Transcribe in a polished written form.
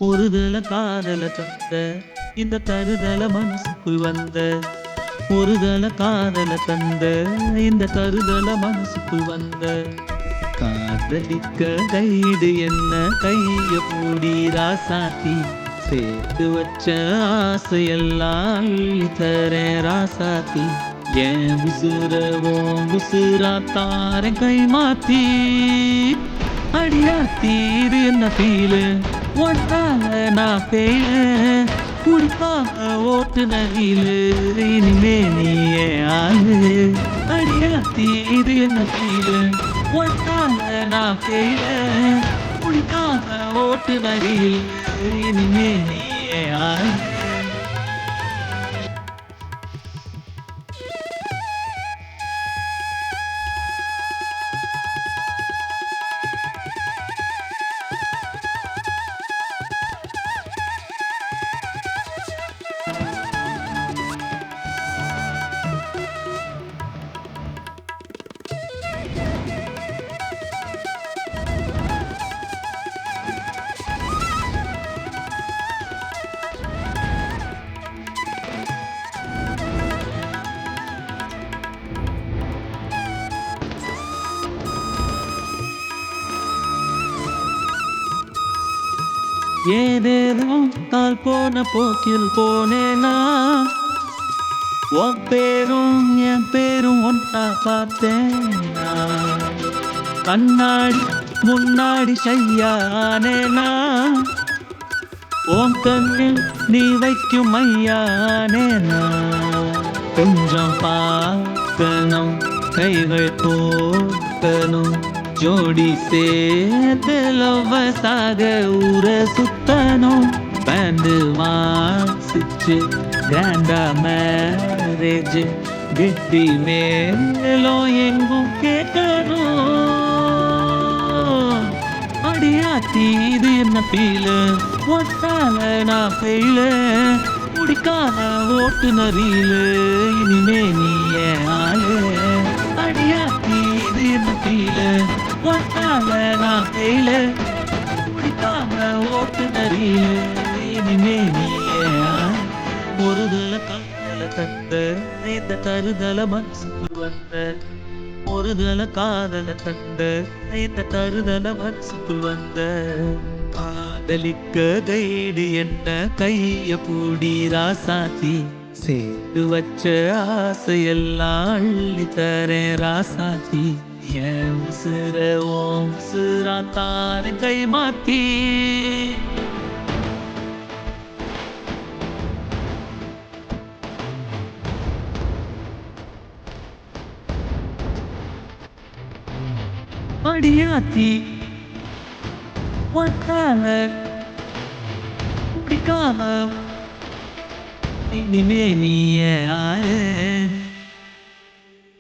ஒருதல காதல தந்த இந்த தருதல மனசுக்குள் வந்த ஒருதல காதல தந்த இந்த தருதல மனசுக்குள் வந்த காதலிக்க கைடு என்ன கைய பூடி ராசாத்தி சேர்த்து வச்ச ஆசையெல்லாம் தரேன் ராசாத்தி ஏன் விசுரவோம் விசுரா தாரன் கை மாத்தி அடியாத்தி இது என்ன ஃபீலு ஒன்றால நான் ஃபெயிலு குடிப்பாக ஓட்டுன வீலு இனிமே நீயே ஆளு அடியாத்தி இது என்ன ஃபீலு ஒன்றால நான் ஃபெயிலு குடிப்பாக ஓட்டுன வீலு இனிமே நீயே ஆளு ஏதேதோ கால் போன போக்கில் போனேனா உன் பேரும் என் பேரும் ஒன்றா பார்த்தேனா கண்ணாடி முன்னாடி ஷையானேனா உன் கண்ணில் நீ வைக்கும் மையானேனா கொஞ்சம் பார்க்கணும் கைகள் போக்கணும் ஜோடி சேர்த்து லவ்வசாக ஊர சுத்தணும் பேண்டு வாசிச்சு கிராண்டா மேரேஜ் கெட்டி மேலும் எங்கும் கேட்கணும் அடியாத்தி இது என்ன ஃபீலு ஒட்டால நான் ஃபெயிலு குடிக்காம ஓட்டுநரீலு இனிமே நீ ஏன் ஆளு அடியாத்தி இது என்ன ஃபீலு ஒட்டால நான் ஃபெயிலு குடிக்காம ஓட்டுநரீலு இனிமே நீ ஏன் ஆளு ஒருதல காதல தந்த இந்த தருதல மனசுக்குள் வந்த ஒருதல காதல தந்த இந்த தருதல மனசுக்குள் வந்த காதலிக்க கைடு என்ன கைய பூடி ராசாத்தி சேர்த்து வச்ச ஆசையெல்லாம் அள்ளி தரேன் ராசாத்தி என் உசுர ஓம் உசுரா தாரன் கை மாத்தி அடியாத்தி ஒட்டால குடிக்காம இனிமே நீ ஆளு